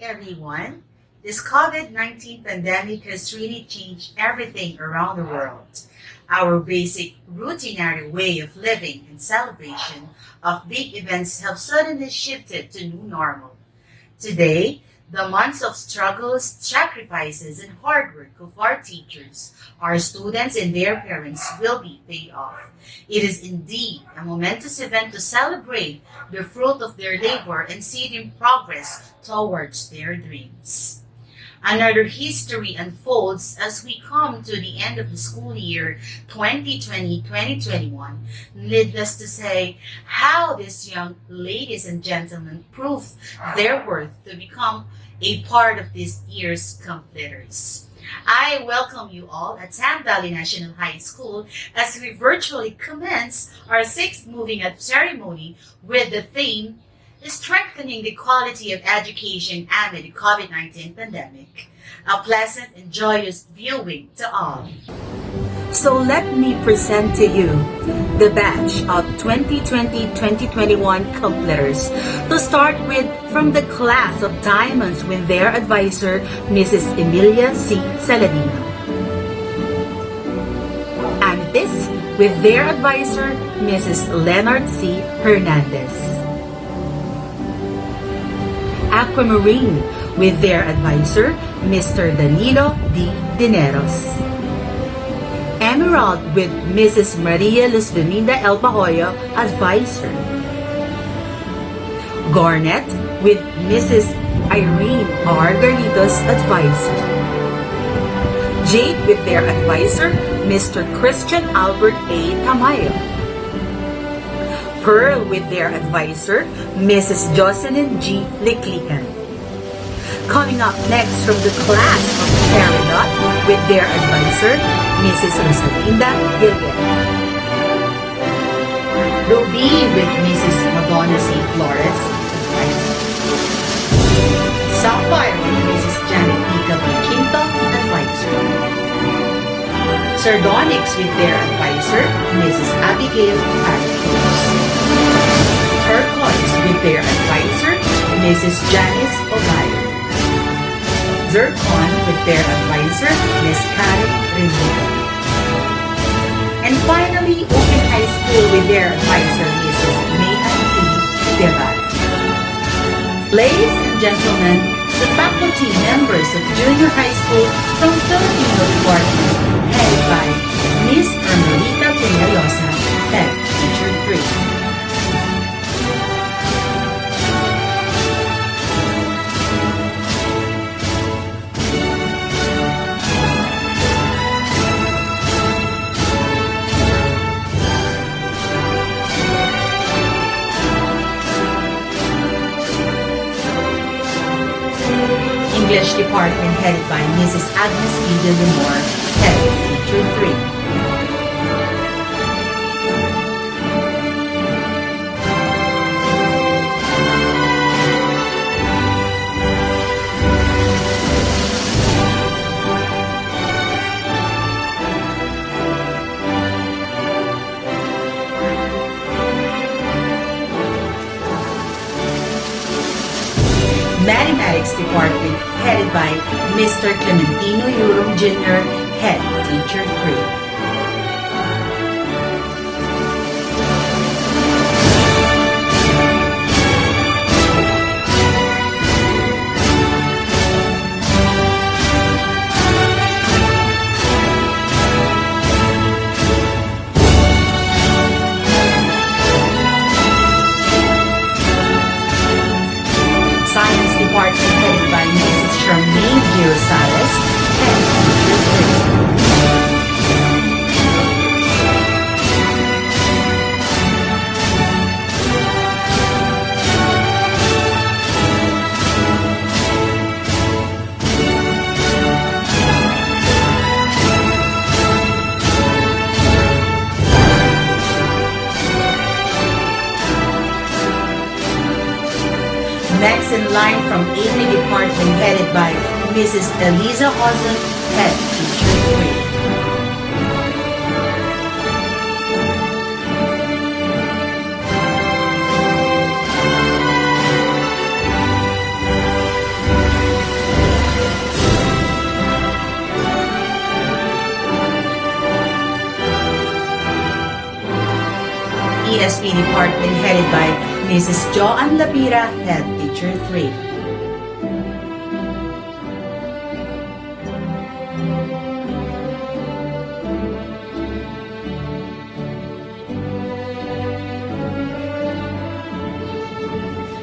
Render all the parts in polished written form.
everyone. This COVID-19 pandemic has really changed everything around the world. Our basic routinary way of living and celebration of big events have suddenly shifted to new normal. Today, the months of struggles, sacrifices, and hard work of our teachers, our students, and their parents will be paid off. It is indeed a momentous event to celebrate the fruit of their labor and see them progress towards their dreams. Another history unfolds as we come to the end of the school year 2020-2021. Needless to say, how these young ladies and gentlemen proved their worth to become a part of this year's completers. I welcome you all at Sam Valley National High School as we virtually commence our sixth Moving Up ceremony with the theme strengthening the quality of education amid the COVID-19 pandemic. A pleasant and joyous viewing to all. So let me present to you the batch of 2020-2021 completers. To start with, from the class of Diamonds with their advisor, Mrs. Emilia C. Saladino. Amethyst with their advisor, Mrs. Leonard C. Hernandez. Aquamarine with their advisor, Mr. Danilo D. Dineros. Emerald with Mrs. Maria Luz Veminda El Pahoyo, advisor. Garnet with Mrs. Irene R. Garlitos, advisor. Jade with their advisor, Mr. Christian Albert A. Tamayo. Pearl with their advisor, Mrs. Jocelyn G. Liklikan. Coming up next from the class of Peridot with their advisor, Mrs. Rosalinda Gilguer. Ruby with Mrs. Madonna C. Flores, advisor. Sapphire with Mrs. Janet Ika Quinto, advisor. Sardonyx with their advisor, Mrs. Abigail Arcos. Turquoise with their advisor, Mrs. Janice Obayo. Zircon with their advisor, Ms. Karen Rivera. And finally, Open High School with their advisor, Mrs. Mayhan P. Guevara. Ladies and gentlemen, the faculty members of junior high school from Filipino department headed by Ms. Ermelita Peñalosa, head teacher 3. English department headed by Mrs. Agnes Ida Lemore, head teacher 3. Mathematics department headed by Mr. Clementino Yurong Jr., head teacher 3. Department headed by Mrs. Charmaine G. Rosales, head teacher 3. Next in line from Amy department headed by Mrs. Eliza Hosen, head teacher 3. Geography Department headed by Mrs. Joanne Lapira, Head Teacher 3.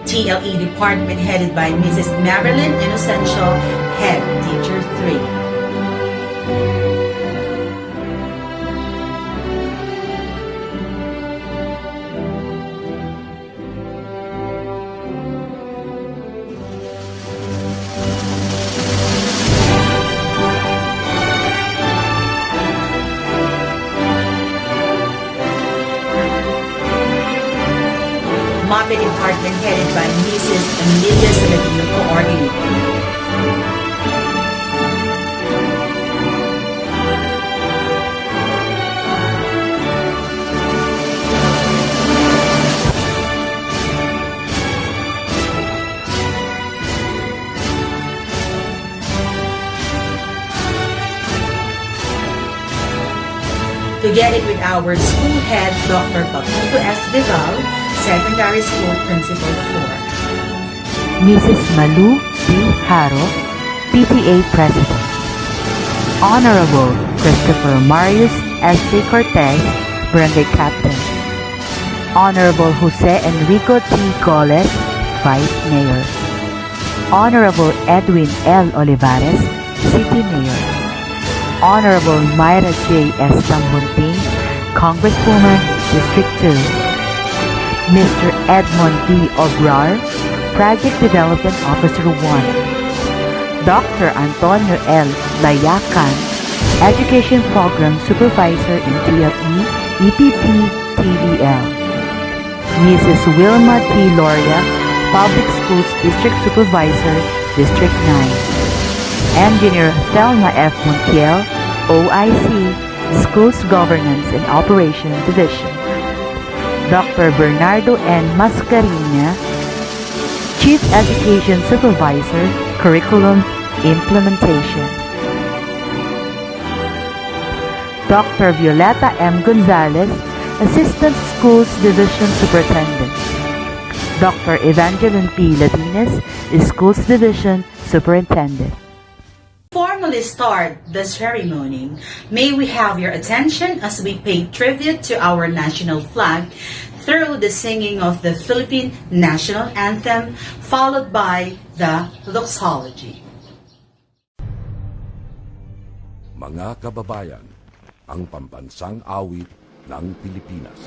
TLE Department headed by Mrs. Marilyn Inocencio, Head Teacher 3. MAPE Department headed by Mrs. Emilia Saladino, Coordinator. Together with our school head, Dr. Paputo S. Vidal, Secondary School Principal 4. Mrs. Malu D. Haro, PTA President. Honorable Christopher Marius S. J. Cortez, Barangay Captain. Honorable Jose Enrico T. Goles, Vice Mayor. Honorable Edwin L. Olivares, City Mayor. Honorable Myra J. S. Tambunting, Congresswoman, District 2. Mr. Edmond D. Obrar, Project Development Officer 1. Dr. Antonio L. Layacan, Education Program Supervisor in TLE, EPP, TVL. Mrs. Wilma T. Loria, Public Schools District Supervisor, District 9. Engineer Thelma F. Montiel, OIC, Schools Governance and Operation Division. Dr. Bernardo N. Mascarina, Chief Education Supervisor, Curriculum Implementation. Dr. Violeta M. Gonzalez, Assistant Schools Division Superintendent. Dr. Evangeline P. Ladines, Schools Division Superintendent. Formally start the ceremony, may we have your attention as we pay tribute to our national flag through the singing of the Philippine National Anthem, followed by the doxology. Mga kababayan, ang pambansang awit ng Pilipinas.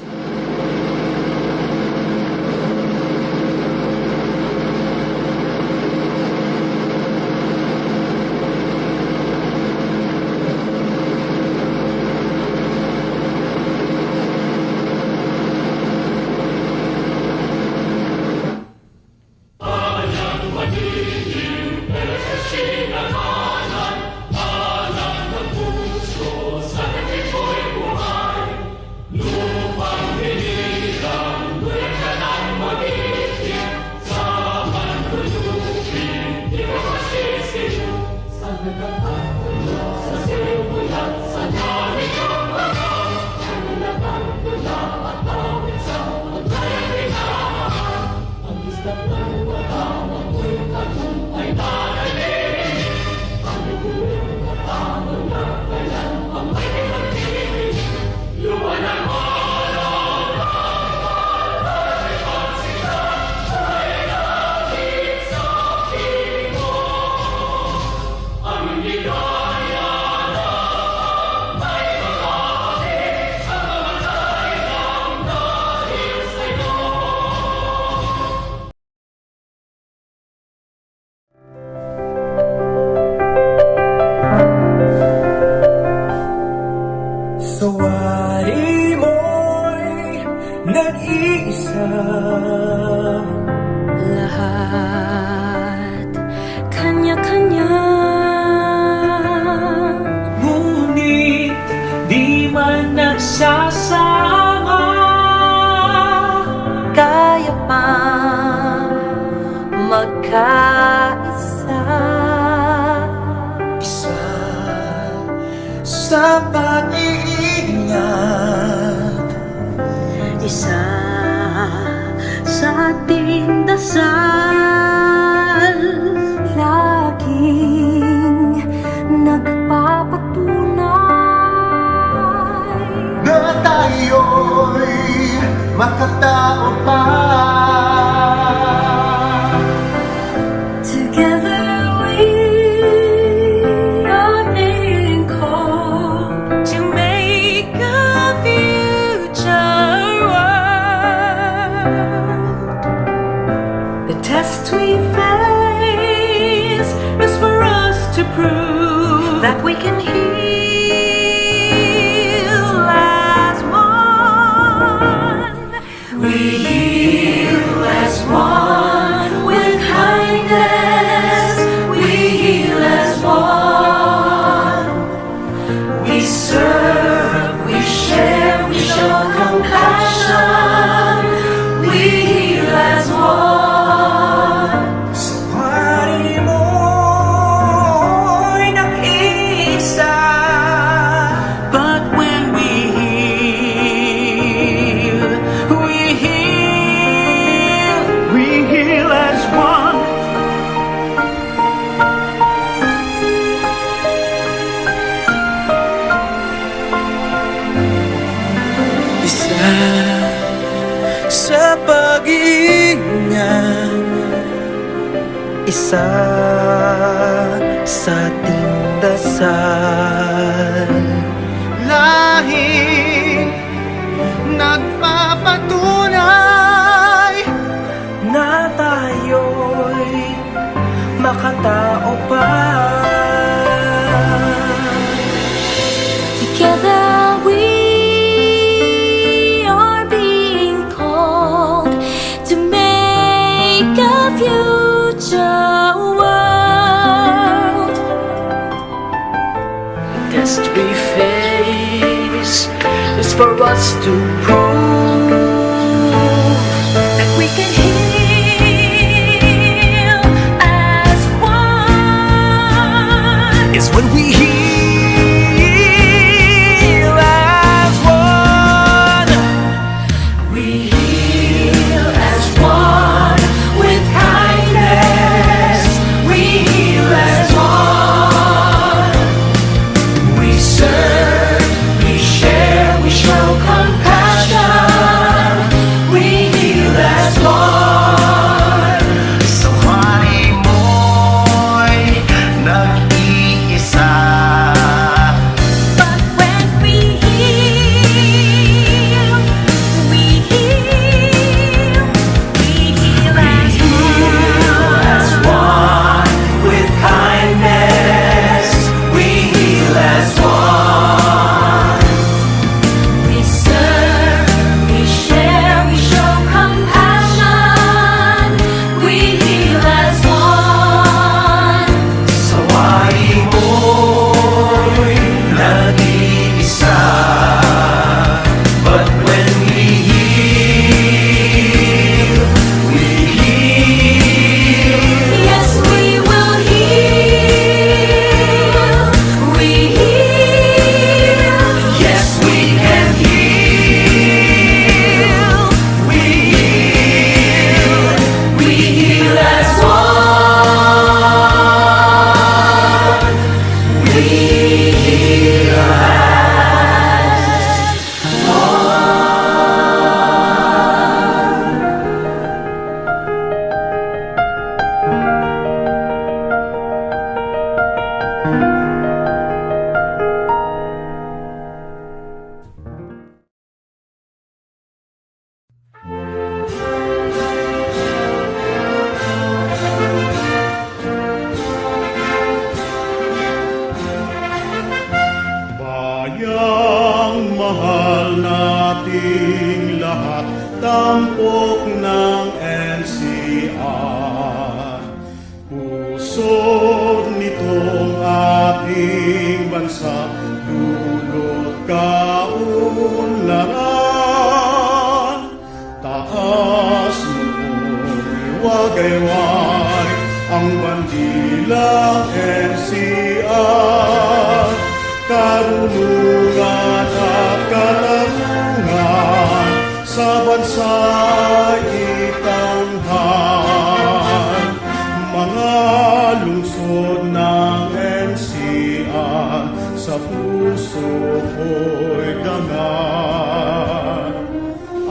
Sawari mo'y nag-iisa. Lahat kanya-kanya, Ngunit di man nagsasama. kaya pa magkaisa. Isa sa pag-iingat, Isa ating dasal, laging nagpapatunay na tayo'y makatao pa. Together we are being called to make a future world. The test we face is for us to prove that we can heal as one. We heal as one with kindness. We heal as one. We serve, we share, we show compassion. We heal as one. Pari mo'y nag-iisa. But when we heal, we heal as one. Isa sa pag-iingat, isa sa ating dasal, Lahing nagpapatunay na tayo'y makatao pa. Together we are being called to make a future world. The test we face is for us to prove That we can heal as one. is when we heal as one. We heal as one with kindness. We heal as one. We serve, we share, we show compassion. We heal as one. sa hari mo'y nag-iisa. But when we heal, we heal, we heal as one with kindness. We heal as one. We serve, we share, we show compassion. We heal as one. Sa hari mo'y nag-iisa. But when we heal, we heal. Yes, we will heal. We heal. Yes, we can heal. We heal. We heal as one. We heal as Bayang mahal nating lahat, tampok ng NCR. Pusod nitong ating bansa, dulot kaunlaran. Taas noong iwagayway ang bandilang NCR. Karunungan at katarungan sa bansa'y ikaw dangan.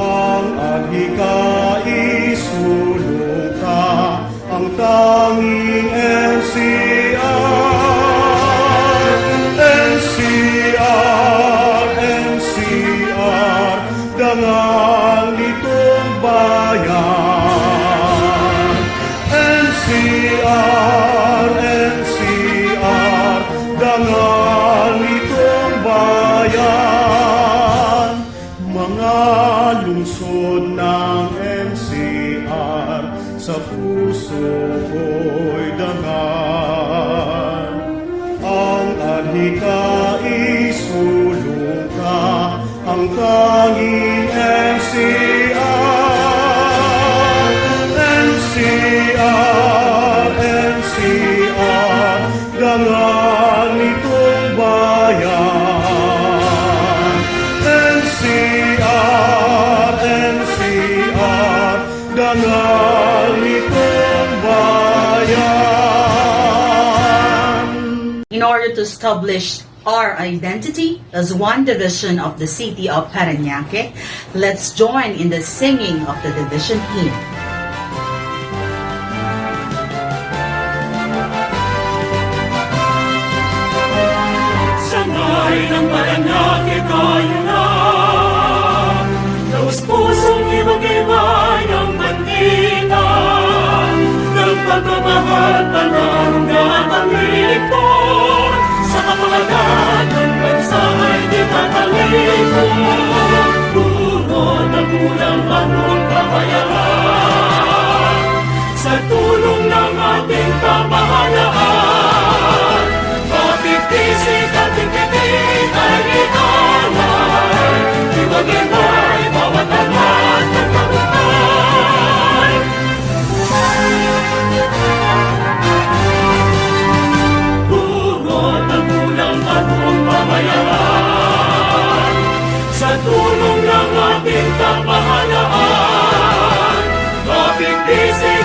Ang adhika isulong ka, ang tanging NCR. NCR, NCR, dangan nitong bayan. NCR, NCR, dangan nitong bayan. Mga lungsod ng NCR, sa puso ko'y dangan. Ang adhika isulong ka, ang tanging NCR. NCR, NCR, dangan nitong bayan. NCR, NCR, dangan nitong bayan. In order to establish our identity as one division of the city of Parañaque, let's join in the singing of the division hymn. Sangay ng Parañaque kayo na, taos pusong ibag-ibay ang bandita, ng pagmamahal panahon na Panginoon, sa kapalagan ng bansa ay di tatalikod, tunod na bulang bagong kabayaran, sa tulong ng ating pamahalaan. Pisik at tikitik ay ialay, iwag-ibay bawat alat ng kabuhay. Tunod ang bulang bagong pamayaran, sa tulong ng ating pamahalaan. Kapit-pisik